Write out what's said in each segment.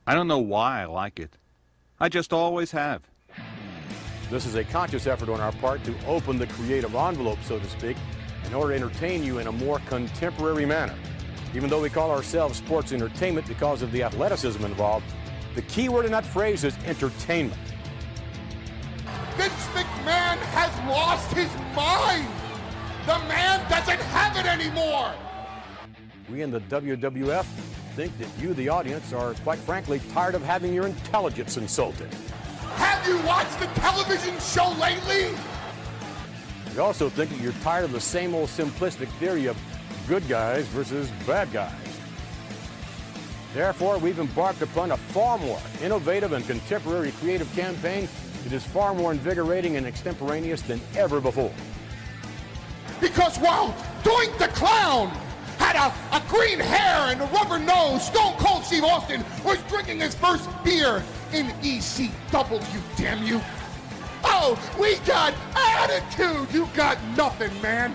I don't know why I like it. I just always have. This is a conscious effort on our part to open the creative envelope, so to speak, in order to entertain you in a more contemporary manner. Even though we call ourselves sports entertainment because of the athleticism involved, the key word in that phrase is entertainment. Vince McMahon has lost his mind. The man doesn't have it anymore. We in the WWF think that you, the audience, are quite frankly tired of having your intelligence insulted. Have you watched the television show lately? We also think that you're tired of the same old simplistic theory of good guys versus bad guys. Therefore, we've embarked upon a far more innovative and contemporary creative campaign that is far more invigorating and extemporaneous than ever before. Because while Doink the Clown had a green hair and a rubber nose, Stone Cold Steve Austin was drinking his first beer in ECW, damn you. Oh, we got attitude. You got nothing, man.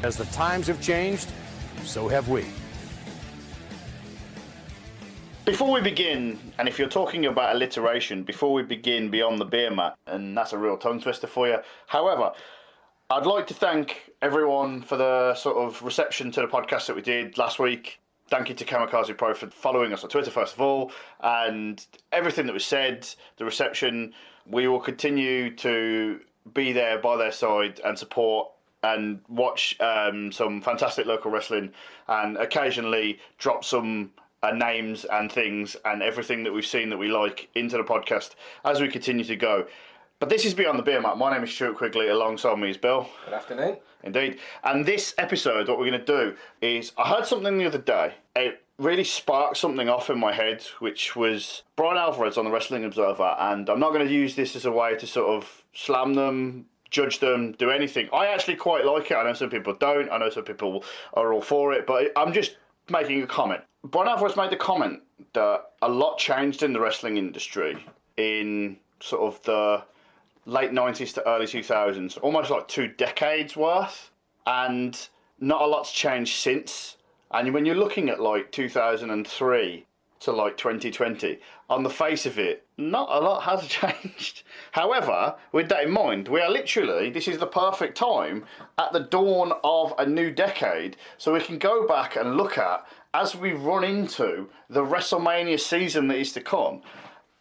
As the times have changed, so have we. Before we begin, and if you're talking about alliteration, before we begin beyond the Beermat, and that's a real tongue twister for you. However, I'd like to thank everyone for the sort of reception to the podcast that we did last week. Thank you to Kamikaze Pro for following us on Twitter, first of all, and everything that was said, the reception. We will continue to be there by their side and support and watch some fantastic local wrestling and occasionally drop some names and things and everything that we've seen that we like into the podcast as we continue to go. But this is Beyond the Beermat. My name is Stuart Quigley. Alongside me is Bill. Good afternoon. Indeed. And this episode, what we're going to do is, I heard something the other day. It really sparked something off in my head, which was Brian Alvarez on the Wrestling Observer. And I'm not going to use this as a way to sort of slam them, judge them, do anything. I actually quite like it. I know some people don't. I know some people are all for it. But I'm just making a comment. Brian Alvarez made the comment that a lot changed in the wrestling industry in sort of the late 90s to early 2000s, almost like 2 decades worth, and not a lot's changed since. And when you're looking at like 2003 to like 2020, on the face of it, not a lot has changed. However, with that in mind, we are literally, this is the perfect time at the dawn of a new decade, so we can go back and look at, as we run into the WrestleMania season that is to come,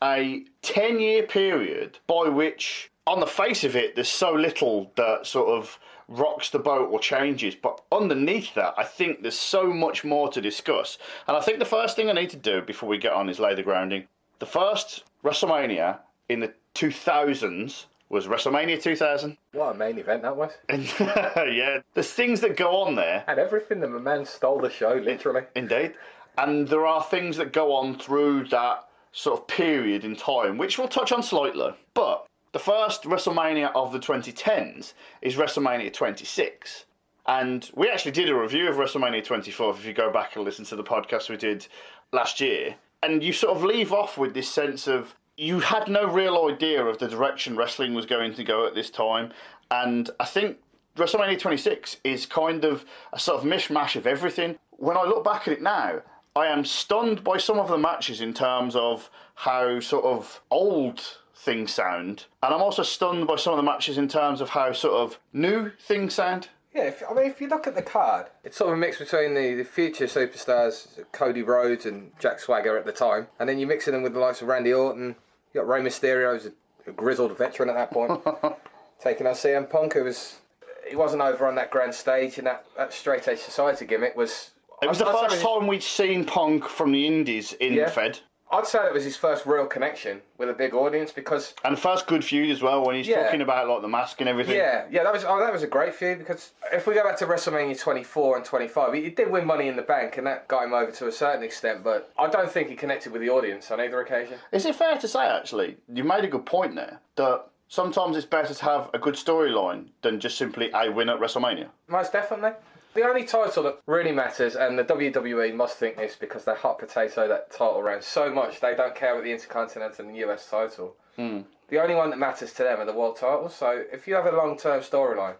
a 10-year period by which, on the face of it, there's so little that sort of rocks the boat or changes. But underneath that, I think there's so much more to discuss. And I think the first thing I need to do before we get on is lay the grounding. The first WrestleMania in the 2000s was WrestleMania 2000. What a main event that was. Yeah, there's things that go on there. Had everything. The man stole the show, literally. Indeed. And there are things that go on through that sort of period in time, which we'll touch on slightly. But the first WrestleMania of the 2010s is WrestleMania 26. And we actually did a review of WrestleMania 24, if you go back and listen to the podcast we did last year. And you sort of leave off with this sense of, you had no real idea of the direction wrestling was going to go at this time. And I think WrestleMania 26 is kind of a sort of mishmash of everything. When I look back at it now, I am stunned by some of the matches in terms of how sort of old things sound. And I'm also stunned by some of the matches in terms of how sort of new things sound. Yeah, if you look at the card, it's sort of a mix between the future superstars, Cody Rhodes and Jack Swagger at the time, and then you're mixing them with the likes of Randy Orton. You got Rey Mysterio, who's a grizzled veteran at that point, taking on CM Punk, he wasn't over on that grand stage, and that straight edge society gimmick was. It was the first time we'd seen Punk from the Indies in the Fed. I'd say that was his first real connection with a big audience, because... And the first good feud as well, when he's talking about like the mask and everything. Yeah, that was a great feud, because if we go back to WrestleMania 24 and 25, he did win Money in the Bank, and that got him over to a certain extent, but I don't think he connected with the audience on either occasion. Is it fair to say, actually, you made a good point there, that sometimes it's better to have a good storyline than just simply a win at WrestleMania? Most definitely. The only title that really matters, and the WWE must think this because they hot potato that title around so much, they don't care about the Intercontinental and the US title. The only one that matters to them are the world titles. So if you have a long-term storyline,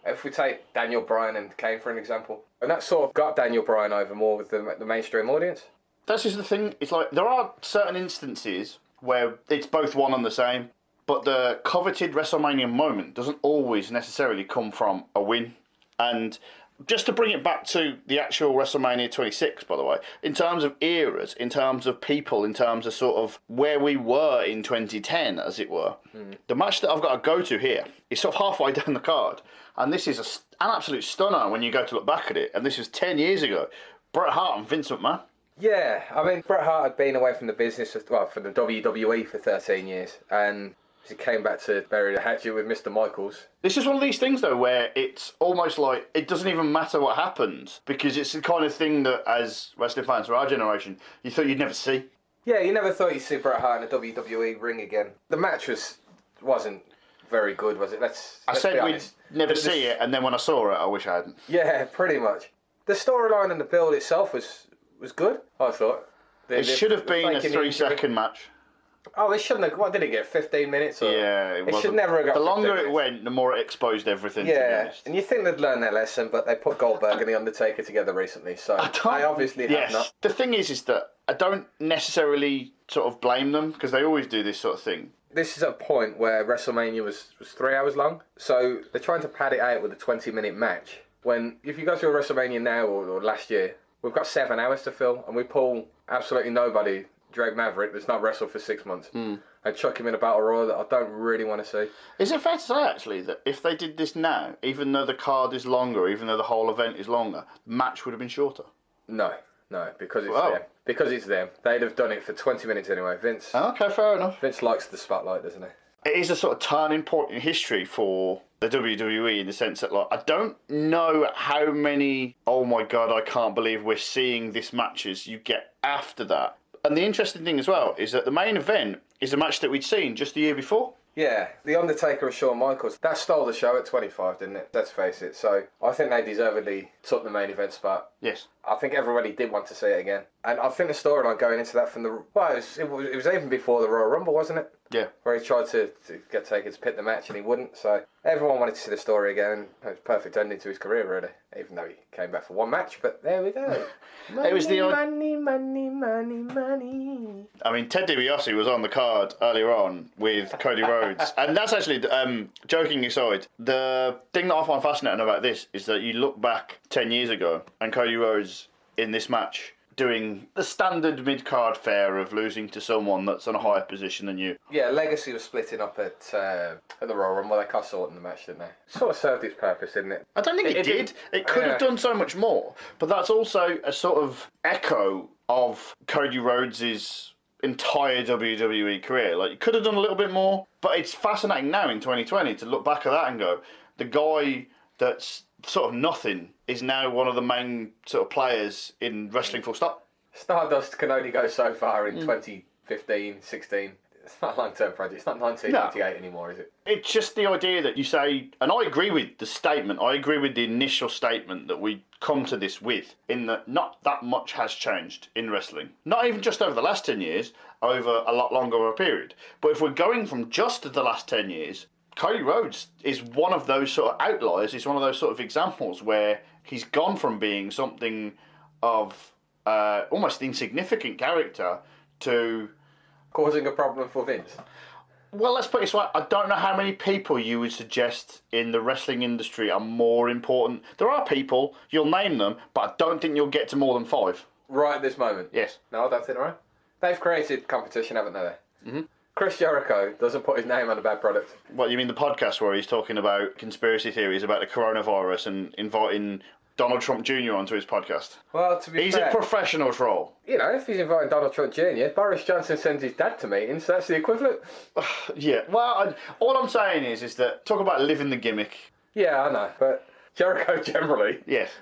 if we take Daniel Bryan and Kane for an example, and that sort of got Daniel Bryan over more with the mainstream audience. That's just the thing. It's like there are certain instances where it's both one and the same, but the coveted WrestleMania moment doesn't always necessarily come from a win. And just to bring it back to the actual WrestleMania 26, by the way, in terms of eras, in terms of people, in terms of sort of where we were in 2010, as it were, the match that I've got to go to here is sort of halfway down the card. And this is an absolute stunner when you go to look back at it. And this was 10 years ago. Bret Hart and Vince McMahon. Yeah, I mean, Bret Hart had been away from the business, for the WWE for 13 years. And he came back to bury the hatchet with Mr. Michaels. This is one of these things, though, where it's almost like it doesn't even matter what happens, because it's the kind of thing that, as wrestling fans for our generation, you thought you'd never see. Yeah, you never thought you'd see Bret Hart in a WWE ring again. The match wasn't very good, was it? Let's said be we'd honest. never see it, and then when I saw it, I wish I hadn't. Yeah, pretty much. The storyline and the build itself was good, I thought. It should have been a 3-second match. Oh, it shouldn't have. What did it get? 15 minutes? Or? Yeah, it should never have got. The longer 15 it went, the more it exposed everything. Yeah, to be honest. and you think they'd learn their lesson, but they put Goldberg and the Undertaker together recently, so they obviously have not. The thing is that I don't necessarily sort of blame them, because they always do this sort of thing. This is a point where WrestleMania was 3 hours long, so they're trying to pad it out with a 20-minute match. When if you go to a WrestleMania now or last year, we've got 7 hours to fill, and we pull absolutely nobody. Drake Maverick that's not wrestled for 6 months and chuck him in a battle royal that I don't really want to see. Is it fair to say, actually, that if they did this now, even though the card is longer, even though the whole event is longer, the match would have been shorter? No, because it's them. Because it's them. They'd have done it for 20 minutes anyway. Vince. Okay, fair enough. Vince likes the spotlight, doesn't he? It is a sort of turning point in history for the WWE in the sense that, like, I don't know how many, oh my God, I can't believe we're seeing this matches you get after that. And the interesting thing as well is that the main event is a match that we'd seen just the year before. Yeah, The Undertaker and Shawn Michaels. That stole the show at 25, didn't it? Let's face it. So I think they deservedly took the main event spot. Yes. I think everybody did want to see it again. And I think the storyline going into that from the... Well, it was even before the Royal Rumble, wasn't it? Yeah. Where he tried to get Taker to pit the match and he wouldn't. So everyone wanted to see the story again. And it was a perfect ending to his career, really. Even though he came back for one match. But there we go. Money, It was the money, money, money, money. I mean, Ted DiBiase was on the card earlier on with Cody Rhodes. And that's actually, joking aside, the thing that I find fascinating about this is that you look back 10 years ago and Cody Rhodes in this match doing the standard mid-card fare of losing to someone that's in a higher position than you. Yeah, Legacy was splitting up at the Royal Rumble. They cut short in the match, didn't they? Sort of served its purpose, didn't it? I don't think it did. It could have done so much more. But that's also a sort of echo of Cody Rhodes' entire WWE career. Like, you could have done a little bit more. But it's fascinating now in 2020 to look back at that and go, the guy that's sort of nothing is now one of the main sort of players in wrestling full stop. Stardust can only go so far in 2015, 16. It's not a long-term project. It's not 1998 anymore, is it? It's just the idea that you say, and I agree with the statement, I agree with the initial statement that we come to this with, in that not that much has changed in wrestling. Not even just over the last 10 years, over a lot longer of a period. But if we're going from just the last 10 years, Cody Rhodes is one of those sort of outliers. He's one of those sort of examples where he's gone from being something of almost insignificant character to... Causing a problem for Vince. Well, let's put it this way. I don't know how many people you would suggest in the wrestling industry are more important. There are people, you'll name them, but I don't think you'll get to more than 5. Right at this moment? Yes. No, I don't think right. They've created competition, haven't they? Mm-hmm. Chris Jericho doesn't put his name on a bad product. What, you mean the podcast where he's talking about conspiracy theories about the coronavirus and inviting Donald Trump Jr. onto his podcast? Well, to be he's fair, a professional troll. You know, if he's inviting Donald Trump Jr., Boris Johnson sends his dad to meetings, so that's the equivalent. Yeah, well, all I'm saying is that, talk about living the gimmick. Yeah, I know, but Jericho generally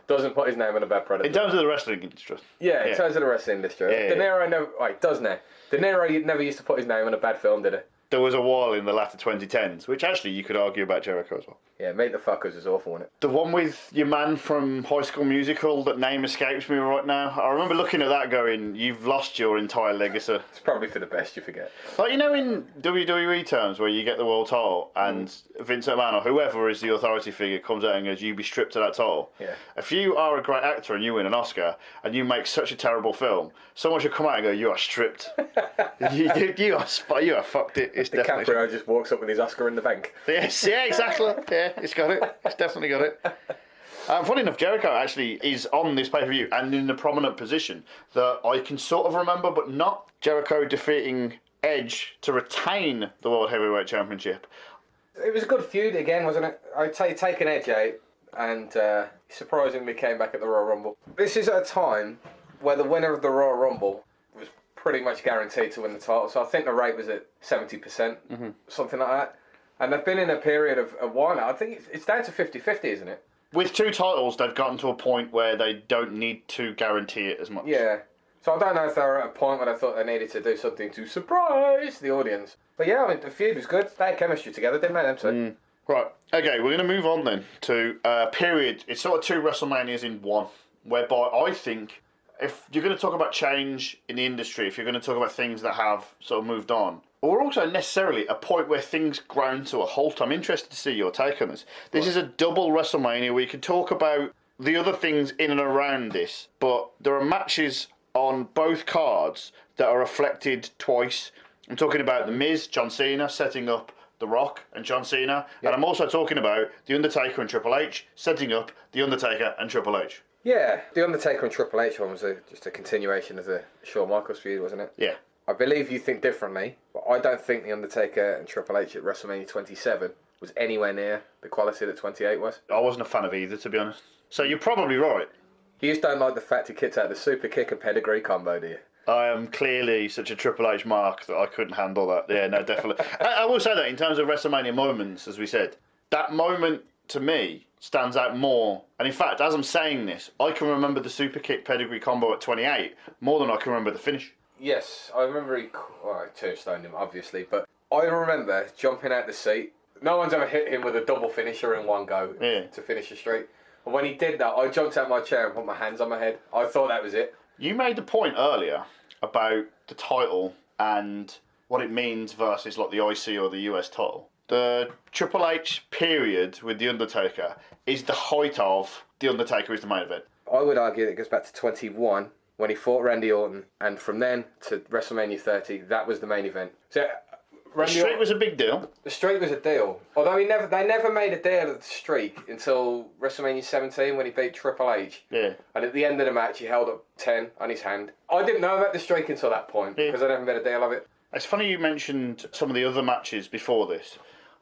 doesn't put his name on a bad product. In terms of the wrestling industry. Yeah, in terms of the wrestling industry. Yeah, De Niro never... Wait, does now. De Niro never used to put his name on a bad film, did he? there was a while in the latter 2010s, which actually you could argue about Jericho as well. Yeah, Meet the Fuckers is awful, wasn't it? The one with your man from High School Musical, that name escapes me right now. I remember looking at that going, you've lost your entire legacy. It's probably for the best, you forget. Like, you know, in WWE terms where you get the world title and Vince McMahon or whoever is the authority figure comes out and goes, you be stripped of that title. Yeah. If you are a great actor and you win an Oscar and you make such a terrible film, someone should come out and go, you are stripped. you are fucked it. It's definitely... DiCaprio just walks up with his Oscar in the bank. Yes, yeah, exactly. Yeah, it's got it. It's definitely got it. Funny enough, Jericho actually is on this pay-per-view and in a prominent position that I can sort of remember, but not Jericho defeating Edge to retain the World Heavyweight Championship. It was a good feud again, wasn't it? I'd say taking Edge out, and he surprisingly came back at the Royal Rumble. This is at a time where the winner of the Royal Rumble was pretty much guaranteed to win the title, so I think the rate was at 70%, something like that. And they've been in a period of a while now. I think it's down to 50-50, isn't it? With 2 titles, they've gotten to a point where they don't need to guarantee it as much. Yeah. So I don't know if they were at a point where they thought they needed to do something to surprise the audience. But yeah, I mean, the feud was good. They had chemistry together, didn't they, them two? Right. Okay, we're going to move on then to a period. It's sort of 2 WrestleManias in one, whereby I think if you're going to talk about change in the industry, if you're going to talk about things that have sort of moved on, or also necessarily a point where things ground to a halt, I'm interested to see your take on this. This is a double WrestleMania where you can talk about the other things in and around this, but there are matches on both cards that are reflected twice. I'm talking about The Miz, John Cena, setting up The Rock and John Cena. Yep. And I'm also talking about The Undertaker and Triple H, setting up The Undertaker and Triple H. Yeah, The Undertaker and Triple H one was just a continuation of the Shawn Michaels feud, wasn't it? Yeah. I believe you think differently, but I don't think The Undertaker and Triple H at WrestleMania 27 was anywhere near the quality that 28 was. I wasn't a fan of either, to be honest. So you're probably right. You just don't like the fact he kicked out the super kick and pedigree combo, do you? I am clearly such a Triple H mark that I couldn't handle that. Yeah, no, definitely. I will say that in terms of WrestleMania moments, as we said, that moment to me stands out more. And in fact, as I'm saying this, I can remember the super kick pedigree combo at 28 more than I can remember the finish. Yes, I remember he tombstoned him, obviously, but I remember jumping out the seat. No one's ever hit him with a double finisher in one go to finish a streak. And when he did that, I jumped out my chair and put my hands on my head. I thought that was it. You made the point earlier about the title and what it means versus like the IC or the US title. The Triple H period with The Undertaker is the height of The Undertaker is the main event. I would argue that it goes back to 21 when he fought Randy Orton, and from then to WrestleMania 30, that was the main event. So the streak was a big deal. The streak was a deal. Although they never made a deal of the streak until WrestleMania 17 when he beat Triple H. Yeah. And at the end of the match, he held up 10 on his hand. I didn't know about the streak until that point because I never made a deal of it. It's funny you mentioned some of the other matches before this.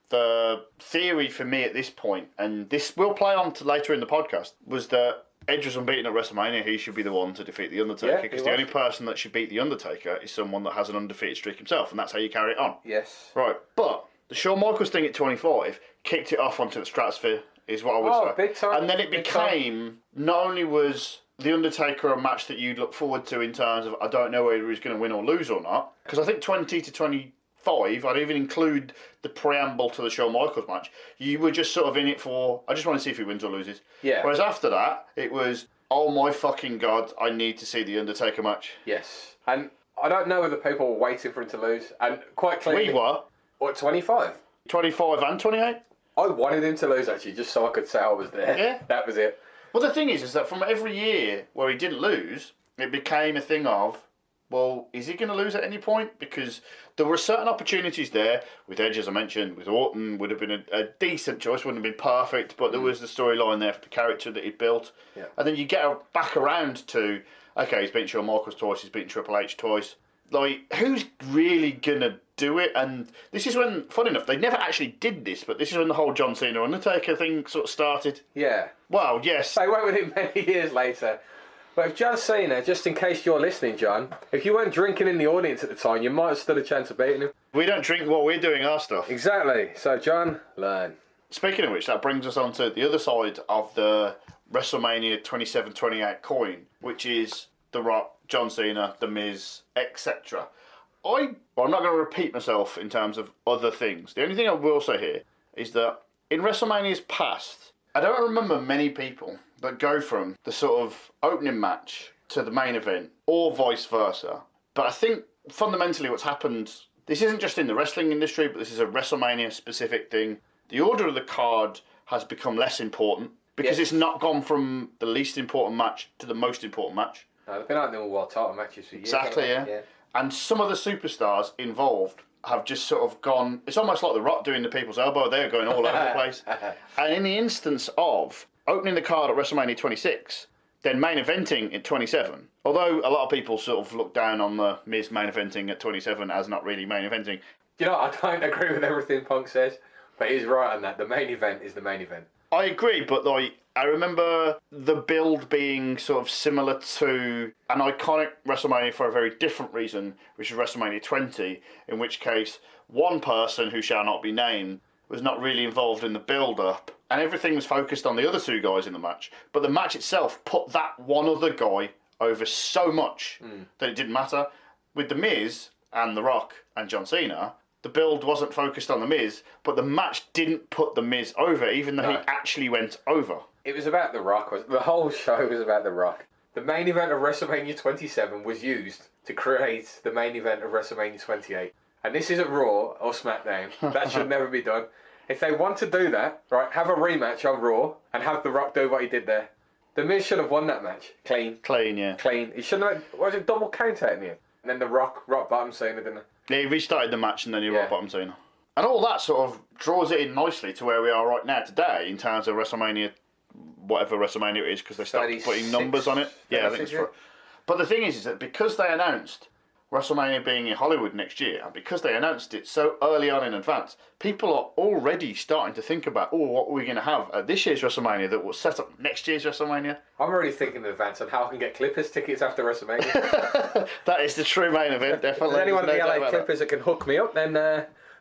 The theory for me at this point, and this will play on to later in the podcast, was that Edge was unbeaten at WrestleMania. He should be the one to defeat The Undertaker because the only person that should beat The Undertaker is someone that has an undefeated streak himself, and that's how you carry it on. Yes. Right, but the Shawn Michaels thing at 25 kicked it off onto the stratosphere, is what I would say. Big time. And then it became, not only was The Undertaker a match that you'd look forward to in terms of, I don't know whether he's going to win or lose or not, because I think 20 to 25, I'd even include the preamble to the Shawn Michaels match. You were just sort of in it for, I just want to see if he wins or loses. Yeah. Whereas after that, it was, oh my fucking God, I need to see the Undertaker match. Yes. And I don't know whether people were waiting for him to lose. And quite clearly... We were. What, 25? 25 and 28? I wanted him to lose, actually, just so I could say I was there. Yeah. That was it. Well, the thing is that from every year where he didn't lose, it became a thing of, well, is he going to lose at any point? Because there were certain opportunities there. With Edge, as I mentioned, with Orton, would have been a decent choice. Wouldn't have been perfect, but there was the storyline there for the character that he built. Yeah. And then you get back around to, okay, he's beaten Shawn Michaels twice, he's beaten Triple H twice. Like, who's really going to do it? And this is when, funny enough, they never actually did this, but this is when the whole John Cena Undertaker thing sort of started. Yeah. Well, yes. They went with it many years later. But if John Cena, just in case you're listening, John, if you weren't drinking in the audience at the time, you might have stood a chance of beating him. We don't drink while we're doing our stuff. Exactly. So, John, learn. Speaking of which, that brings us on to the other side of the WrestleMania 27-28 coin, which is The Rock, John Cena, The Miz, etc. I'm not going to repeat myself in terms of other things. The only thing I will say here is that in WrestleMania's past, I don't remember many people that go from the sort of opening match to the main event, or vice versa. But I think fundamentally what's happened, this isn't just in the wrestling industry, but this is a WrestleMania specific thing. The order of the card has become less important because it's not gone from the least important match to the most important match. No, they've been out in the all-world title matches for years. Exactly, yeah. And some of the superstars involved have just sort of gone, it's almost like The Rock doing the people's elbow, they're going all over the place. And in the instance of opening the card at WrestleMania 26, then main eventing at 27, although a lot of people sort of look down on the Miz main eventing at 27 as not really main eventing. You know, I don't agree with everything Punk says, but he's right on that. The main event is the main event. I agree, but like, I remember the build being sort of similar to an iconic WrestleMania for a very different reason, which is WrestleMania 20, in which case one person who shall not be named was not really involved in the build-up, and everything was focused on the other two guys in the match. But the match itself put that one other guy over so much that it didn't matter. With The Miz and The Rock and John Cena, the build wasn't focused on The Miz, but the match didn't put The Miz over, even though he actually went over. It was about The Rock. The whole show was about The Rock. The main event of WrestleMania 27 was used to create the main event of WrestleMania 28. And this isn't Raw or SmackDown. That should never be done. If they want to do that, right, have a rematch on Raw and have The Rock do what he did there. The Miz should have won that match. Clean. Clean, yeah. Clean. He shouldn't have... What was it? Double count out in the end. And then The Rock bottom Cena, didn't it? Yeah, he restarted the match and then he rock bottom Cena. And all that sort of draws it in nicely to where we are right now today in terms of WrestleMania, whatever WrestleMania it is, because they started putting numbers on it. Yeah, I think it's right. But the thing is that because they announced WrestleMania being in Hollywood next year, and because they announced it so early on in advance, people are already starting to think about, what are we going to have at this year's WrestleMania that will set up next year's WrestleMania? I'm already thinking in advance on how I can get Clippers tickets after WrestleMania. That is the true main event, definitely. If there's anyone in the LA Clippers that can hook me up, then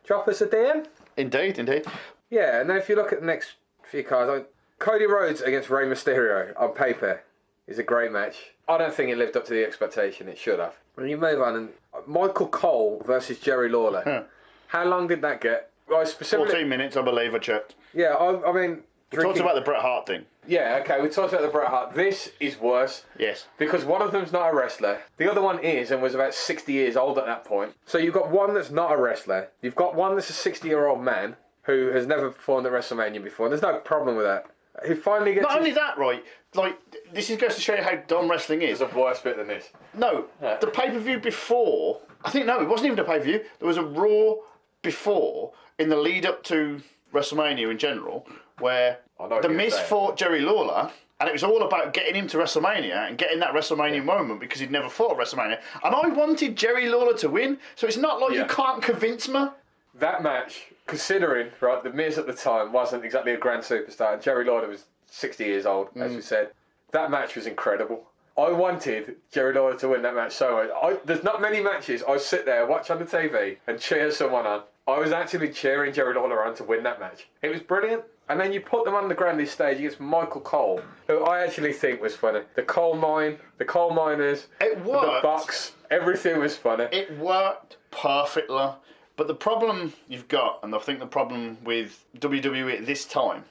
drop us a DM. Indeed, indeed. Yeah, and then if you look at the next few cards, Cody Rhodes against Rey Mysterio on paper is a great match. I don't think it lived up to the expectation it should have. When you move on, and Michael Cole versus Jerry Lawler, how long did that get? Well, 14 minutes, I believe, I checked. Yeah, I mean... We talked about the Bret Hart thing. Yeah, okay, we talked about the Bret Hart. This is worse. Yes. Because one of them's not a wrestler. The other one is and was about 60 years old at that point. So you've got one that's not a wrestler. You've got one that's a 60-year-old man who has never performed at WrestleMania before. And there's no problem with that. Who finally gets... Not only that, right, like, this is goes to show you how dumb wrestling is. There's a worse bit than this. No, the pay-per-view before... I think, no, it wasn't even a pay-per-view. There was a Raw before, in the lead-up to WrestleMania in general, where The Miz fought Jerry Lawler, and it was all about getting him to WrestleMania and getting that WrestleMania moment because he'd never fought at WrestleMania. And I wanted Jerry Lawler to win, so it's not like you can't convince me. That match, considering, right, The Miz at the time wasn't exactly a grand superstar, and Jerry Lawler was 60 years old, as we said. That match was incredible. I wanted Jerry Lawler to win that match so much. There's not many matches I sit there, watch on the TV, and cheer someone on. I was actually cheering Jerry Lawler on to win that match. It was brilliant. And then you put them on the grandest stage against Michael Cole, who I actually think was funny. The coal mine, the coal miners, it worked. The box, everything was funny. It worked perfectly. But the problem you've got, and I think the problem with WWE at this time,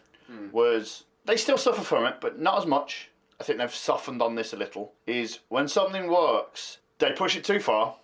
was they still suffer from it, but not as much. I think they've softened on this a little, is when something works, they push it too far,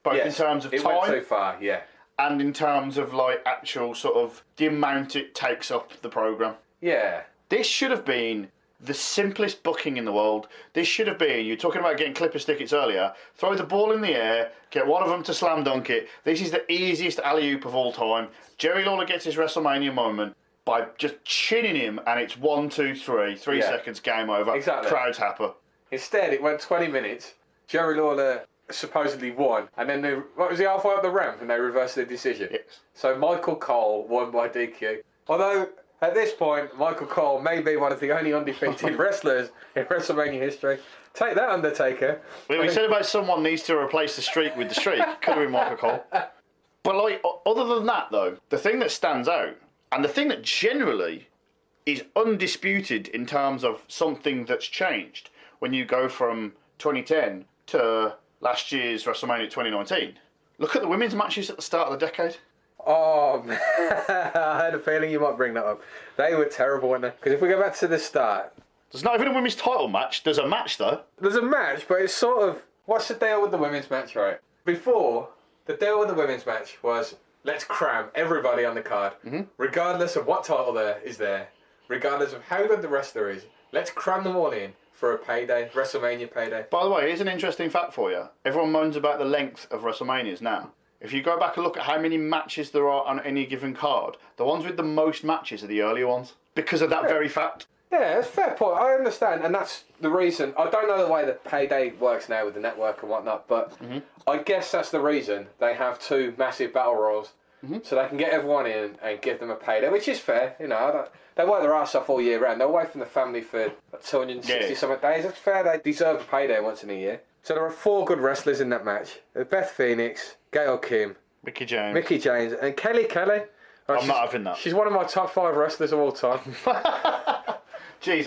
both in terms of time. It went too far, yeah. And in terms of like actual sort of the amount it takes up the programme. Yeah. This should have been the simplest booking in the world. This should have been, you were talking about getting Clippers tickets earlier, throw the ball in the air, get one of them to slam dunk it. This is the easiest alley-oop of all time. Jerry Lawler gets his WrestleMania moment by just chinning him, and it's 1, 2, 3, 3 seconds, game over. Exactly. Crowd's happy. Instead, it went 20 minutes. Jerry Lawler supposedly won, and then was he halfway up the ramp and they reversed the decision? Yes. So Michael Cole won by DQ. Although, at this point, Michael Cole may be one of the only undefeated wrestlers in WrestleMania history. Take that, Undertaker. We said about someone needs to replace the streak with the streak. Could have been Michael Cole. But like, other than that, though, the thing that stands out, and the thing that generally is undisputed in terms of something that's changed when you go from 2010 to last year's WrestleMania 2019. Look at the women's matches at the start of the decade. Oh, man. I had a feeling you might bring that up. They were terrible, weren't they? Because if we go back to the start... There's not even a women's title match. There's a match, though. There's a match, but it's sort of... What's the deal with the women's match, right? Before, the deal with the women's match was, let's cram everybody on the card, regardless of what title there is there, regardless of how good the wrestler is. Let's cram them all in for a payday, WrestleMania payday. By the way, here's an interesting fact for you. Everyone moans about the length of WrestleManias now. If you go back and look at how many matches there are on any given card, the ones with the most matches are the earlier ones. Because of that very fact. Yeah, it's a fair point. I understand, and that's the reason. I don't know the way that payday works now with the network and whatnot, but I guess that's the reason they have two massive battle royals, so they can get everyone in and give them a payday, which is fair. You know, they work their ass off all year round. They're away from the family for 260 something days. It's fair. They deserve a payday once in a year. So there are 4 good wrestlers in that match: Beth Phoenix, Gail Kim, Mickey James, and Kelly Kelly. I'm not having that. She's one of my top 5 wrestlers of all time. Jeez,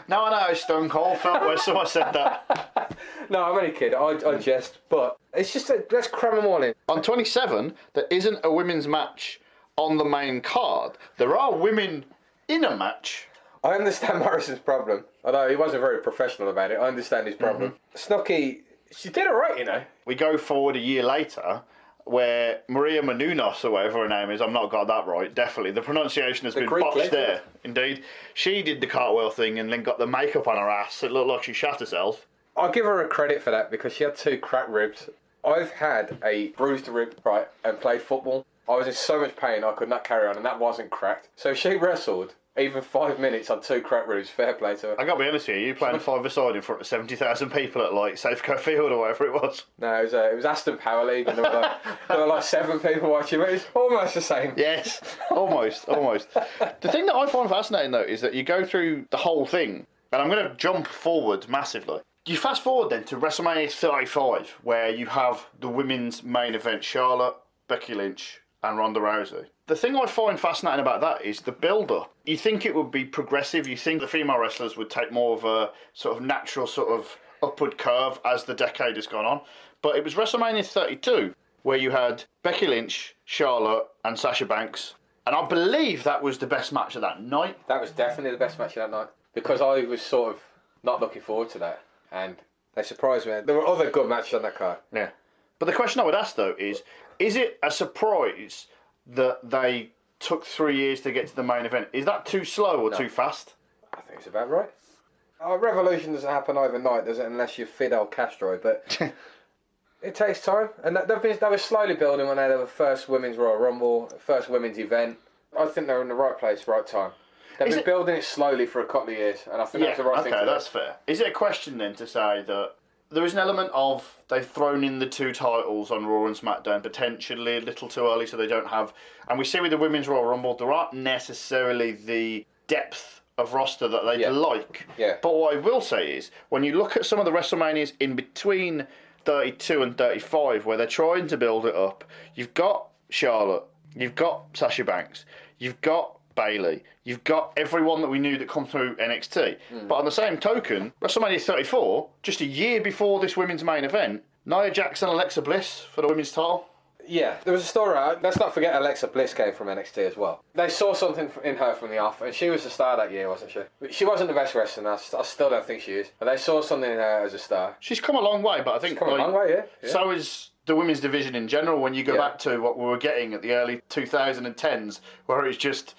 now I know how Stone Cold felt when someone said that. No, I'm only kidding. I jest, but it's just let's cram them all in. On 27, there isn't a women's match on the main card. There are women in a match. I understand Morrison's problem, although he wasn't very professional about it. I understand his problem. Snooki, she did all right, you know. We go forward a year later, where Maria Menounos, or whatever her name is, I've not got that right, definitely. The pronunciation has been Greek botched legend. there, indeed. She did the cartwheel thing and then got the makeup on her ass. It looked like she shat herself. I'll give her a credit for that because she had 2 cracked ribs. I've had a bruised rib, right, and played football. I was in so much pain I could not carry on, and that wasn't cracked. So she wrestled even 5 minutes on 2 cracked ribs. Fair play to her. I got to be honest with you playing 5-a-side in front of 70,000 people at like Safeco Field or whatever it was. No, it was Aston Power League, and there were like 7 people watching, but it's almost the same. Yes, almost. The thing that I find fascinating though is that you go through the whole thing, and I'm going to jump forward massively. You fast forward then to WrestleMania 35, where you have the women's main event: Charlotte, Becky Lynch, and Ronda Rousey. The thing I find fascinating about that is the build-up. You think it would be progressive. You think the female wrestlers would take more of a sort of natural sort of upward curve as the decade has gone on. But it was WrestleMania 32 where you had Becky Lynch, Charlotte, and Sasha Banks. And I believe that was the best match of that night. That was definitely the best match of that night because I was sort of not looking forward to that. And they surprised me. There were other good matches on that card. Yeah. But the question I would ask, though, is it a surprise that they took 3 years to get to the main event? Is that too slow or too fast? I think it's about right. A revolution doesn't happen overnight, does it, unless you're Fidel Castro, but it takes time. And they were slowly building when they had the first Women's Royal Rumble, first women's event. I think they're in the right place, right time. They've been building it slowly for a couple of years, and I think that's the right thing to do. Okay, that's fair. Is it a question then to say that there is an element of they've thrown in the 2 titles on Raw and SmackDown potentially a little too early, so they don't have... And we see with the Women's Royal Rumble, there aren't necessarily the depth of roster that they'd like. Yeah. But what I will say is, when you look at some of the WrestleManias in between 32 and 35, where they're trying to build it up, you've got Charlotte, you've got Sasha Banks, you've got Bayley, you've got everyone that we knew that come through NXT. But on the same token, WrestleMania 34, just a year before this women's main event, Nia Jax and Alexa Bliss for the women's title. Yeah, there was a story out. Let's not forget Alexa Bliss came from NXT as well. They saw something in her from the off, and she was the star that year, wasn't she? She wasn't the best wrestler, I still don't think she is. But they saw something in her as a star. She's come a long way, but I think... She's come a long way, yeah. So is the women's division in general when you go back to what we were getting at the early 2010s, where it's just...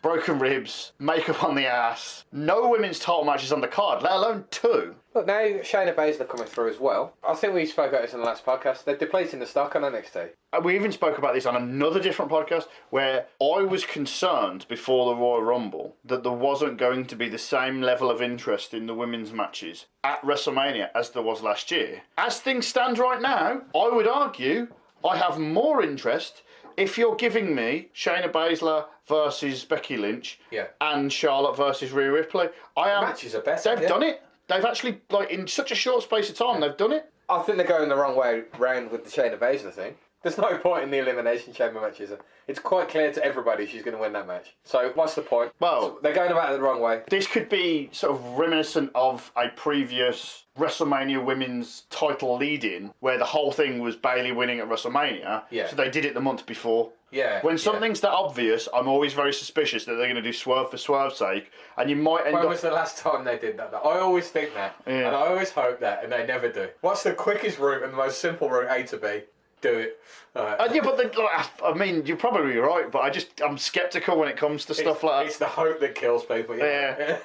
broken ribs, makeup on the ass, no women's title matches on the card, let alone 2. Look, now Shayna Baszler coming through as well. I think we spoke about this in the last podcast. They're depleting the stock on NXT. We even spoke about this on another different podcast where I was concerned before the Royal Rumble that there wasn't going to be the same level of interest in the women's matches at WrestleMania as there was last year. As things stand right now, I would argue I have more interest if you're giving me Shayna Baszler versus Becky Lynch and Charlotte versus Rhea Ripley. Matches are better. They've done it. They've actually, like, in such a short space of time, they've done it. I think they're going the wrong way round with the Shayna Baszler thing. There's no point in the Elimination Chamber match, is there? It's quite clear to everybody she's going to win that match. So what's the point? Well, so they're going about it the wrong way. This could be sort of reminiscent of a previous WrestleMania women's title lead-in, where the whole thing was Bayley winning at WrestleMania. Yeah. So they did it the month before. Yeah. When something's that obvious, I'm always very suspicious that they're going to do swerve for swerve's sake, and you might end up... When was the last time they did that? I always think that, and I always hope that, and they never do. What's the quickest route and the most simple route A to B? Do it. yeah, but I mean, you're probably right, but I'm sceptical when it comes to stuff like that. It's the hope that kills people. Yeah.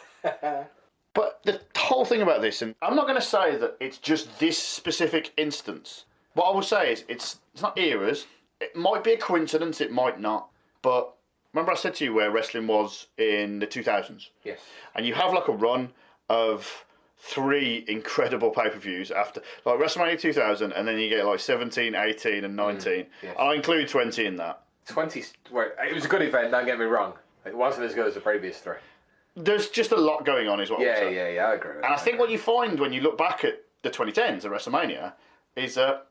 But the whole thing about this, and I'm not going to say that it's just this specific instance. What I will say is it's not eras. It might be a coincidence, it might not. But remember I said to you where wrestling was in the 2000s? Yes. And you have like a run of 3 incredible pay-per-views after, like WrestleMania 2000, and then you get like 17, 18 and 19. Yes. I include 20 in that. 20, well, it was a good event, don't get me wrong. It wasn't as good as the previous 3. There's just a lot going on is what I'm saying. Yeah, I agree with that. And I think what you find when you look back at the 2010s at WrestleMania is that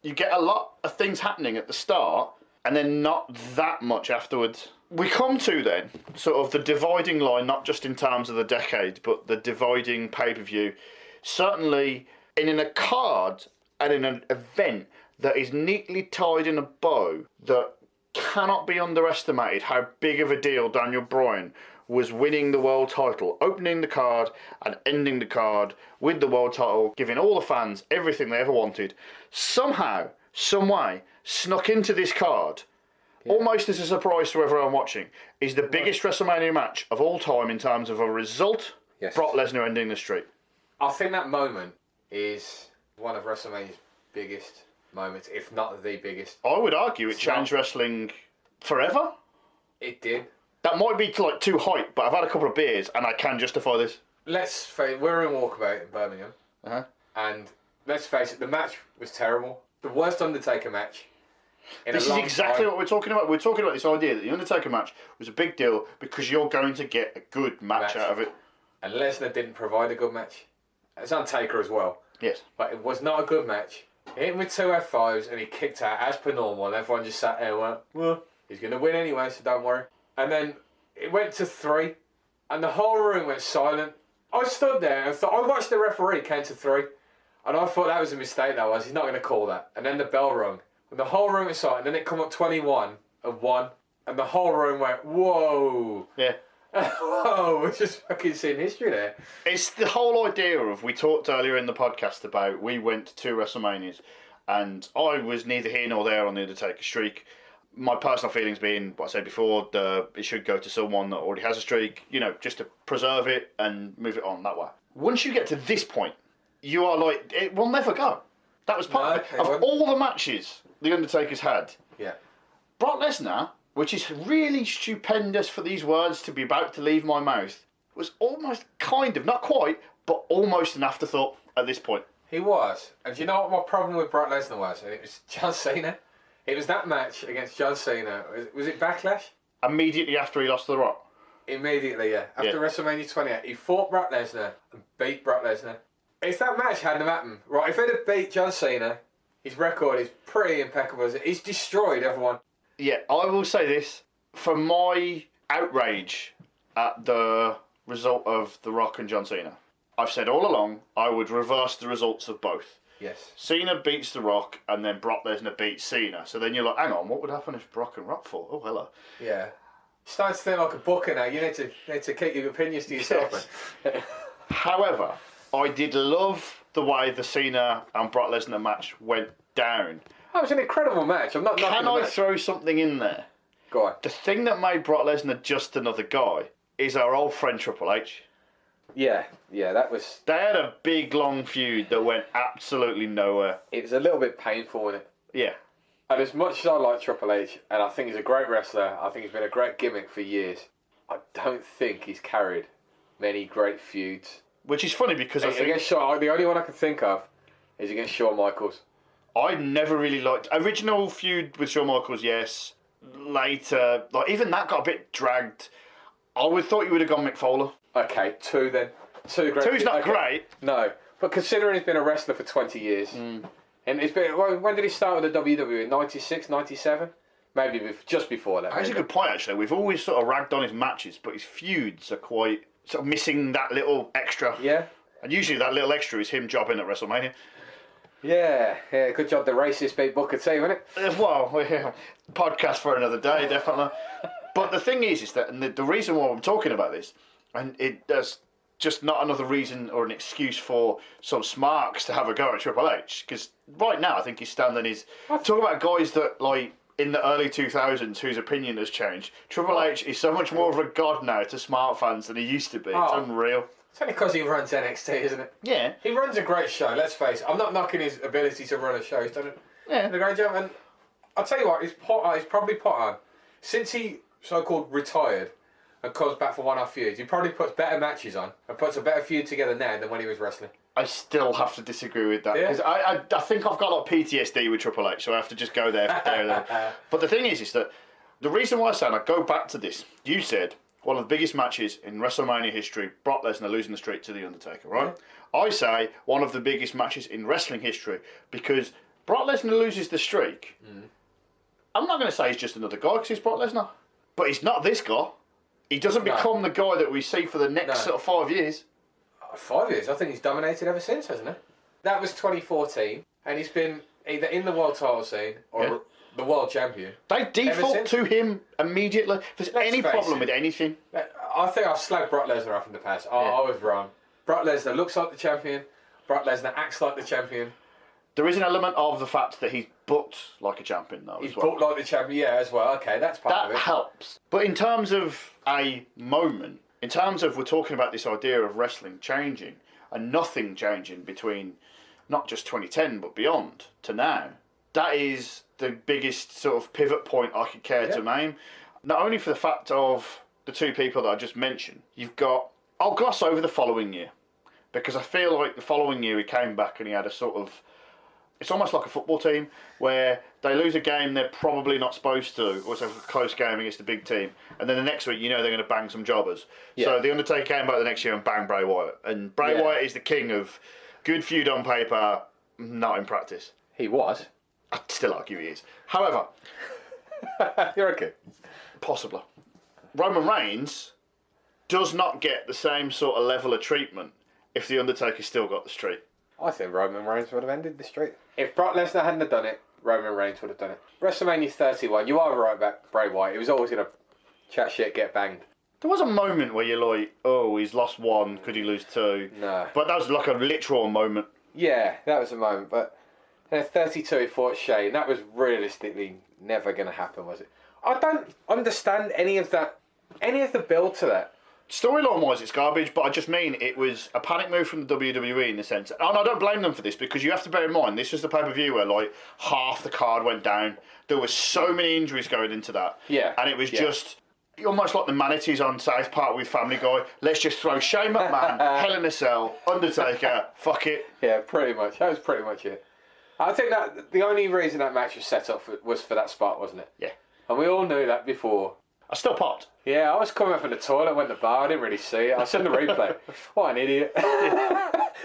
you get a lot of things happening at the start and then not that much afterwards. We come to then sort of the dividing line, not just in terms of the decade, but the dividing pay-per-view. Certainly in a card and in an event that is neatly tied in a bow that cannot be underestimated how big of a deal Daniel Bryan was winning the world title, opening the card and ending the card with the world title, giving all the fans everything they ever wanted, somehow, some way, snuck into this card, almost as a surprise to everyone watching, is the biggest WrestleMania match of all time in terms of a result. Yes. Brock Lesnar ending the streak. I think that moment is one of WrestleMania's biggest moments, if not the biggest. I would argue it changed wrestling forever. It did. That might be like too hype, but I've had a couple of beers and I can justify this. Let's face it, we're in Walkabout in Birmingham, and let's face it, the match was terrible. The worst Undertaker match in This a long is exactly time. what we're talking about. We're talking about this idea that the Undertaker match was a big deal because you're going to get a good match out of it. And Lesnar didn't provide a good match. It's Undertaker as well. Yes. But it was not a good match. He hit him with 2 F5s and he kicked out as per normal, and everyone just sat there and went, well, he's going to win anyway, so don't worry. And then it went to 3, and the whole room went silent. I stood there and thought, I watched the referee count to 3, and I thought that was a mistake. That was, he's not going to call that. And then the bell rung, and the whole room was silent. And then it come up 21 of 1, and the whole room went, whoa. Yeah. Whoa, we're just fucking seeing history there. It's the whole idea of, we talked earlier in the podcast about, we went to 2 WrestleManias, and I was neither here nor there on the Undertaker streak. My personal feelings being, what I said before, it should go to someone that already has a streak, just to preserve it and move it on that way. Once you get to this point, you are like, it will never go. That was part of it. Of all the matches the Undertaker's had, Brock Lesnar, which is really stupendous for these words to be about to leave my mouth, was almost kind of, not quite, but almost an afterthought at this point. He was. And do you know what my problem with Brock Lesnar was? And it was John Cena. It was that match against John Cena. Was it Backlash? Immediately after he lost to The Rock. Immediately, yeah. After WrestleMania 28, he fought Brock Lesnar and beat Brock Lesnar. If that match hadn't happened, right, if he'd have beat John Cena, his record is pretty impeccable. He's destroyed everyone. Yeah, I will say this. For my outrage at the result of The Rock and John Cena, I've said all along I would reverse the results of both. Yes. Cena beats The Rock and then Brock Lesnar beats Cena. So then you're like, hang on, what would happen if Brock and Rock fought? Oh, hello. Yeah. Starting to think like a booker now. You need to keep your opinions to yourself. Yes. However, I did love the way the Cena and Brock Lesnar match went down. That was an incredible match. I'm not knocking Can the I match. throw something in there? Go on. The thing that made Brock Lesnar just another guy is our old friend Triple H. Yeah, that was... They had a big, long feud that went absolutely nowhere. It was a little bit painful, wasn't it? Yeah. And as much as I like Triple H, and I think he's a great wrestler, I think he's been a great gimmick for years, I don't think he's carried many great feuds. Which is funny because I think... Against Shawn, the only one I can think of is against Shawn Michaels. I never really liked... Original feud with Shawn Michaels, yes. Later, like even that got a bit dragged. I would thought you would have gone Mick Foley. Okay, 2 then. 2 great... 2's not great. No, but considering he's been a wrestler for 20 years, And it's been, when did he start with the WWE? 96, 97? Maybe just before that. That's a good point, actually. We've always sort of ragged on his matches, but his feuds are quite sort of missing that little extra. Yeah. And usually that little extra is him jobbing at WrestleMania. Yeah, good job the racist beat Booker T, wasn't it? Well, yeah, podcast for another day, definitely. But the thing is that, and the reason why I'm talking about this, and there's just not another reason or an excuse for some smarks to have a go at Triple H, because right now I think his standing is, talk about guys that, like, in the early 2000s whose opinion has changed. Triple H is so much more of a god now to smart fans than he used to be. It's unreal. It's only because he runs NXT, isn't it? Yeah. He runs a great show, let's face it. I'm not knocking his ability to run a show. He's done a great job. And I'll tell you what, he's probably put on, since he so-called retired and comes back for one-off feuds, he probably puts better matches on and puts a better feud together now than when he was wrestling. I still have to disagree with that, because I think I've got like PTSD with Triple H, so I have to just go there. But the thing is that the reason why I say, and I go back to this, you said one of the biggest matches in WrestleMania history, Brock Lesnar losing the streak to The Undertaker, right? Yeah. I say one of the biggest matches in wrestling history, because Brock Lesnar loses the streak. I'm not going to say he's just another guy because he's Brock Lesnar, but he's not this guy. He doesn't become the guy that we see for the next sort of 5 years. 5 years? I think he's dominated ever since, hasn't he? That was 2014, and he's been either in the world title scene or the world champion. They default to him immediately. If there's any problem with anything. I think I've slagged Brock Lesnar off in the past. I was wrong. Brock Lesnar looks like the champion. Brock Lesnar acts like the champion. There is an element of the fact that he's booked like a champion, though. He's booked like the champion, as well. Okay, that's part of it. That helps. But in terms of a moment, in terms of we're talking about this idea of wrestling changing and nothing changing between not just 2010 but beyond to now, that is the biggest sort of pivot point I could care to name. Not only for the fact of the two people that I just mentioned, you've got, I'll gloss over the following year, because I feel like the following year he came back and he had a sort of, it's almost like a football team where they lose a game they're probably not supposed to, or it's a close game against a big team, and then the next week you know they're going to bang some jobbers. So The Undertaker came back the next year and banged Bray Wyatt, and Bray Wyatt is the king of good feud on paper, not in practice. He was. I'd still argue he is. However, you reckon? Possibly. Roman Reigns does not get the same sort of level of treatment if The Undertaker still got the streak. I think Roman Reigns would have ended the streak. If Brock Lesnar hadn't have done it, Roman Reigns would have done it. WrestleMania 31, you are right about Bray Wyatt. He was always going to chat shit, get banged. There was a moment where you're like, oh, he's lost one, could he lose two? No. But that was like a literal moment. Yeah, that was a moment, but then 32 he fought Shane. That was realistically never going to happen, was it? I don't understand any of the build to that. Storyline-wise, it's garbage, but I just mean it was a panic move from the WWE in the sense. And I don't blame them for this, because you have to bear in mind, this was the pay-per-view where like half the card went down. There were so many injuries going into that. Yeah. And it was just almost like the manatees on South Park with Family Guy. Let's just throw Shane McMahon, Hell in a Cell, Undertaker, fuck it. Yeah, pretty much. That was pretty much it. I think that the only reason that match was set up was for that spot, wasn't it? Yeah. And we all knew that before. I still popped. Yeah, I was coming up from the toilet, went to the bar, I didn't really see it. I seen the replay. What an idiot.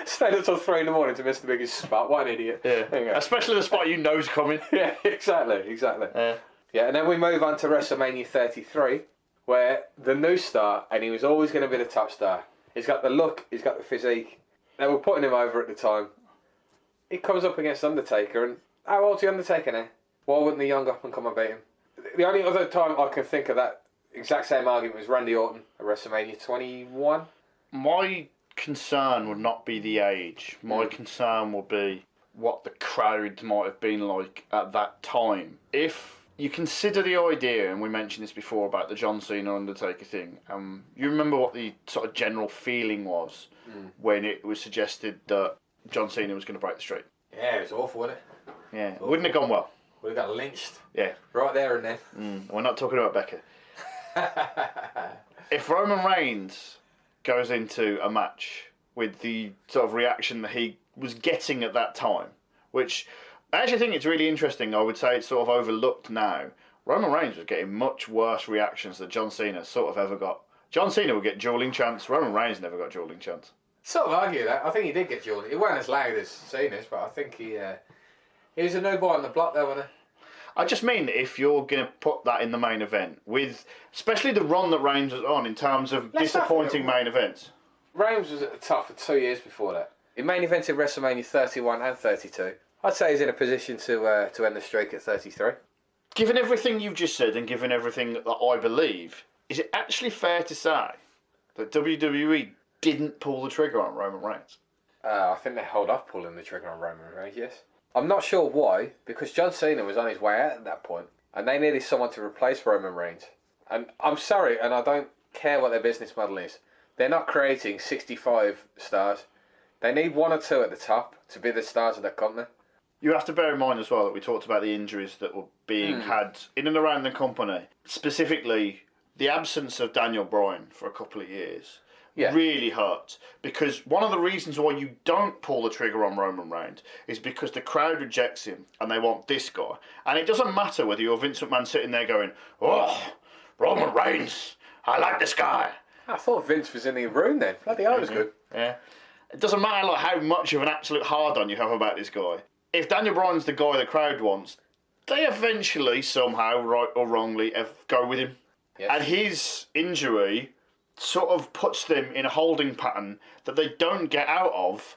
Stayed up till 3 in the morning to miss the biggest spot. What an idiot. Yeah. Especially the spot you know's coming. Yeah, exactly. Yeah, and then we move on to WrestleMania 33, where the new star, and he was always going to be the top star. He's got the look, he's got the physique. They were putting him over at the time. He comes up against Undertaker, and how old's the Undertaker now? Why wouldn't the young up-and-comer beat him? The only other time I can think of that exact same argument was Randy Orton at WrestleMania 21. My concern would not be the age. My concern would be what the crowd might have been like at that time. If you consider the idea, and we mentioned this before about the John Cena Undertaker thing, you remember what the sort of general feeling was when it was suggested that John Cena was going to break the streak? Yeah, it was awful, wasn't it? Yeah, it wouldn't have gone well. Would have got lynched. Yeah. Right there and then. We're not talking about Becca. If Roman Reigns goes into a match with the sort of reaction that he was getting at that time, which I actually think it's really interesting, I would say it's sort of overlooked now. Roman Reigns was getting much worse reactions than John Cena sort of ever got. John Cena would get dueling chants, Roman Reigns never got dueling chants. Sort of argue that. I think he did get dueling. It wasn't as loud as Cena's, but I think he He was a new boy on the block there, wasn't he? I just mean if you're going to put that in the main event, with especially the run that Reigns was on in terms of disappointing main events. Reigns was at the top for 2 years before that. He main evented WrestleMania 31 and 32. I'd say he's in a position to end the streak at 33. Given everything you've just said and given everything that I believe, is it actually fair to say that WWE didn't pull the trigger on Roman Reigns? I think they held off pulling the trigger on Roman Reigns, yes. I'm not sure why, because John Cena was on his way out at that point, and they needed someone to replace Roman Reigns. And I'm sorry, and I don't care what their business model is. They're not creating 65 stars. They need 1 or 2 at the top to be the stars of their company. You have to bear in mind as well that we talked about the injuries that were being had in and around the company. Specifically, the absence of Daniel Bryan for a couple of years really hurt. Because one of the reasons why you don't pull the trigger on Roman Reigns is because the crowd rejects him and they want this guy. And it doesn't matter whether you're Vince McMahon sitting there going, "Oh, Roman Reigns, I like this guy." I thought Vince was in the room then. Bloody hell, was good. Yeah. It doesn't matter like how much of an absolute hard-on you have about this guy. If Daniel Bryan's the guy the crowd wants, they eventually, somehow, right or wrongly, go with him. Yes. And his injury sort of puts them in a holding pattern that they don't get out of.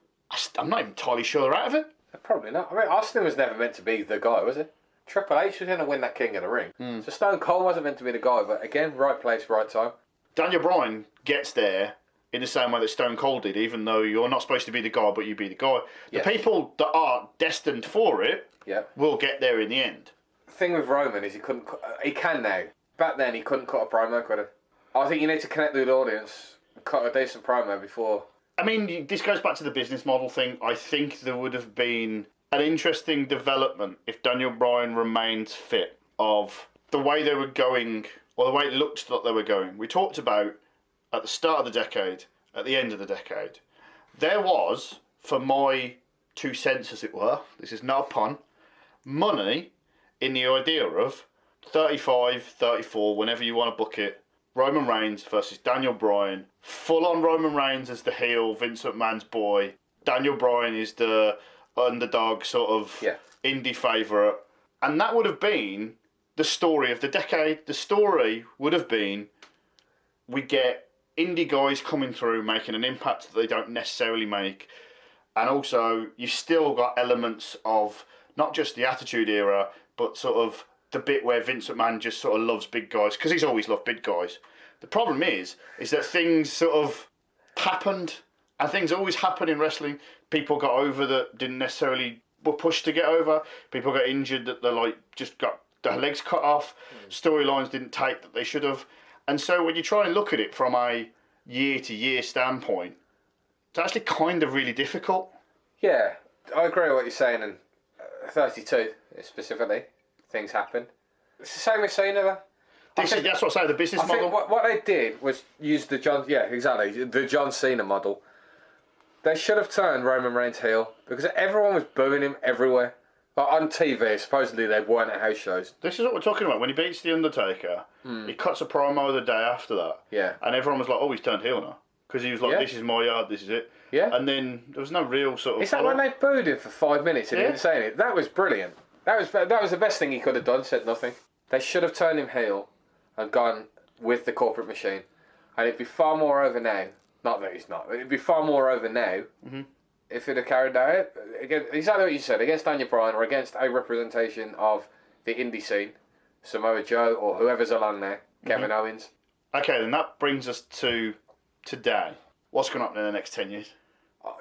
I'm not entirely sure they're out of it. Probably not. I mean, Austin was never meant to be the guy, was he? Triple H was going to win that King of the Ring. So Stone Cold wasn't meant to be the guy, but again, right place, right time. Daniel Bryan gets there in the same way that Stone Cold did, even though you're not supposed to be the guy, but you be the guy. The people that are destined for it will get there in the end. The thing with Roman is he can now. Back then, he couldn't cut a promo, could he? I think you need to connect with the audience and cut a decent promo before. I mean, this goes back to the business model thing. I think there would have been an interesting development if Daniel Bryan remained fit of the way they were going, or the way it looked that they were going. We talked about at the start of the decade, at the end of the decade, there was, for my 2 cents as it were, this is not a pun, money in the idea of 35, 34, whenever you want to book it, Roman Reigns versus Daniel Bryan, full on Roman Reigns as the heel, Vince McMahon's boy, Daniel Bryan is the underdog sort of indie favourite, and that would have been the story of the decade. The story would have been, we get indie guys coming through making an impact that they don't necessarily make, and also you've still got elements of not just the Attitude Era, but sort of the bit where Vince McMahon just sort of loves big guys, because he's always loved big guys. The problem is that things sort of happened, and things always happen in wrestling. People got over that didn't necessarily were pushed to get over. People got injured that they just got their legs cut off. Storylines didn't take that they should have. And so when you try and look at it from a year-to-year standpoint, it's actually kind of really difficult. Yeah, I agree with what you're saying, and 32 specifically, things happen. It's the same with Cena, though. That's what I say, the business model. What they did was use the John Cena model. They should have turned Roman Reigns heel, because everyone was booing him everywhere. Like on TV, supposedly they weren't at house shows. This is what we're talking about. When he beats The Undertaker, he cuts a promo the day after that. Yeah. And everyone was like, oh, he's turned heel now. Because he was like, this is my yard, this is it. Yeah. And then there was no real sort of... Is that when they booed him for 5 minutes and he didn't say anything? That was brilliant. That was the best thing he could have done, said nothing. They should have turned him heel and gone with the corporate machine. And it'd be far more over now. Not that he's not. It'd be far more over now if he'd have carried that out. Again, exactly what you said, against Daniel Bryan or against a representation of the indie scene, Samoa Joe or whoever's along there, Kevin Owens. Okay, then that brings us to today. What's going to happen in the next 10 years?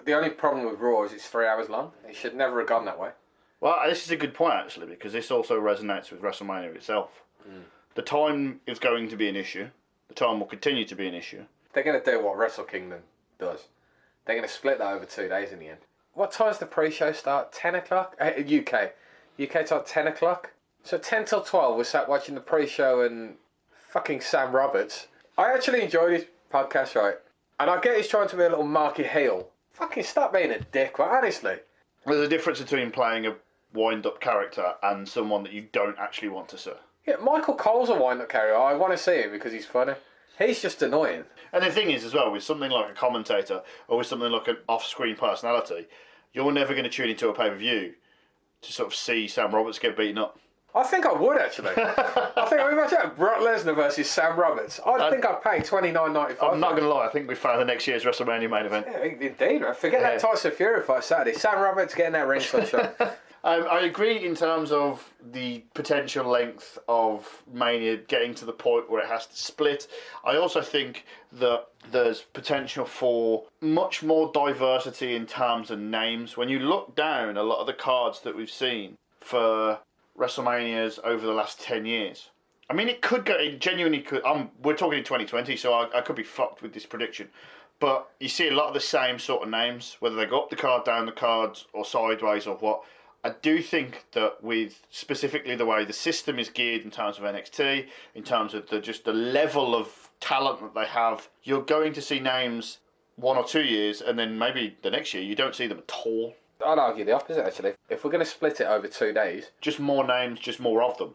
The only problem with Raw is it's 3 hours long. It should never have gone that way. Well, this is a good point, actually, because this also resonates with WrestleMania itself. The time is going to be an issue. The time will continue to be an issue. They're going to do what Wrestle Kingdom does. They're going to split that over 2 days in the end. What time's the pre-show start? 10 o'clock? UK. UK time 10 o'clock? So 10 till 12 we're sat watching the pre-show and fucking Sam Roberts. I actually enjoyed his podcast, right? And I get he's trying to be a little marky heel. Fucking stop being a dick, right? Honestly. There's a difference between playing a wind-up character and someone that you don't actually want to see. Yeah, Michael Cole's a wind-up character. I want to see him because he's funny. He's just annoying. And the thing is, as well, with something like a commentator or with something like an off-screen personality, you're never going to tune into a pay-per-view to sort of see Sam Roberts get beaten up? I think I would actually. I think imagine Brock Lesnar versus Sam Roberts. I think I'd pay $29.95. I'm not going to lie, I think we found the next year's WrestleMania main event. Yeah, indeed, man. Forget that Tyson Fury fight Saturday. Sam Roberts getting that ring shot. I agree in terms of the potential length of Mania getting to the point where it has to split. I also think that there's potential for much more diversity in terms of names. When you look down a lot of the cards that we've seen for WrestleManias over the last 10 years, I mean, it could go, it genuinely could. We're talking in 2020, so I could be fucked with this prediction. But you see a lot of the same sort of names, whether they go up the card, down the cards, or sideways, or what. I do think that with specifically the way the system is geared in terms of NXT, in terms of just the level of talent that they have, you're going to see names 1 or 2 years, and then maybe the next year you don't see them at all. I'd argue the opposite, actually. If we're going to split it over 2 days... Just more names, just more of them.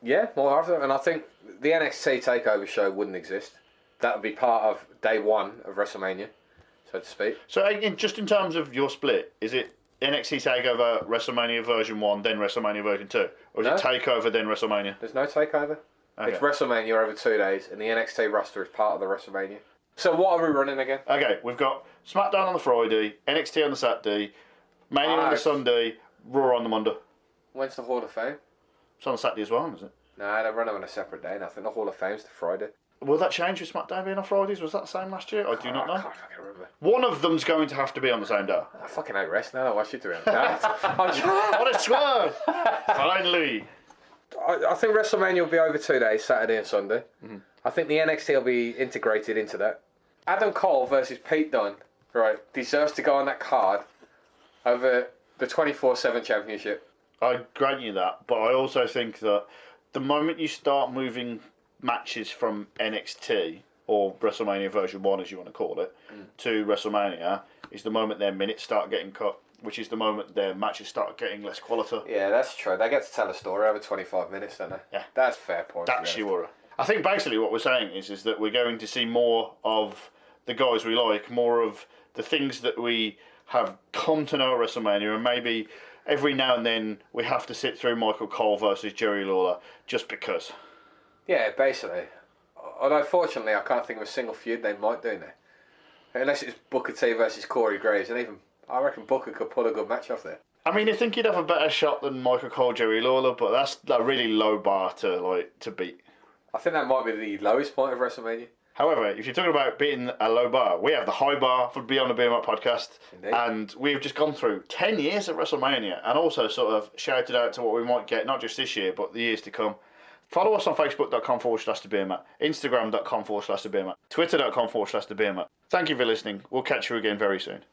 Yeah, more of them. And I think the NXT TakeOver show wouldn't exist. That would be part of day 1 of WrestleMania, so to speak. So just in terms of your split, is it NXT TakeOver, WrestleMania version 1, then WrestleMania version 2? Or is it TakeOver, then WrestleMania? There's no TakeOver. Okay. It's WrestleMania over 2 days, and the NXT roster is part of the WrestleMania. So what are we running again? Okay, we've got SmackDown on the Friday, NXT on the Saturday, Mania on the Sunday, Raw on the Monday. When's the Hall of Fame? It's on the Saturday as well, isn't it? No, they run them on a separate day, and I think the Hall of Fame's the Friday. Will that change with SmackDown being on Fridays? Was that the same last year? I do not know. I can't fucking remember. One of them's going to have to be on the same day. I fucking hate wrestling. I don't watch it to be honest. What a swerve! Finally. I think WrestleMania will be over 2 days, Saturday and Sunday. Mm-hmm. I think the NXT will be integrated into that. Adam Cole versus Pete Dunne, right, deserves to go on that card over the 24/7 championship. I grant you that, but I also think that the moment you start moving matches from NXT, or WrestleMania version 1 as you want to call it, to WrestleMania, is the moment their minutes start getting cut, which is the moment their matches start getting less quality. Yeah, that's true. They get to tell a story over 25 minutes, don't they? Yeah. That's a fair point. That's your. I think basically what we're saying is that we're going to see more of the guys we like, more of the things that we have come to know at WrestleMania, and maybe every now and then we have to sit through Michael Cole versus Jerry Lawler just because. Yeah, basically. Although, fortunately, I can't think of a single feud they might do now. Unless it's Booker T versus Corey Graves, and even I reckon Booker could pull a good match off there. I mean, I think he'd have a better shot than Michael Cole, Jerry Lawler, but that's a really low bar to beat. I think that might be the lowest point of WrestleMania. However, if you're talking about beating a low bar, we have the high bar for Beyond the Beermat podcast. Indeed. And we've just gone through 10 years of WrestleMania and also sort of shouted out to what we might get, not just this year, but the years to come. Follow us on facebook.com/thebeermat, instagram.com/thebeermat, twitter.com/thebeermat. Thank you for listening. We'll catch you again very soon.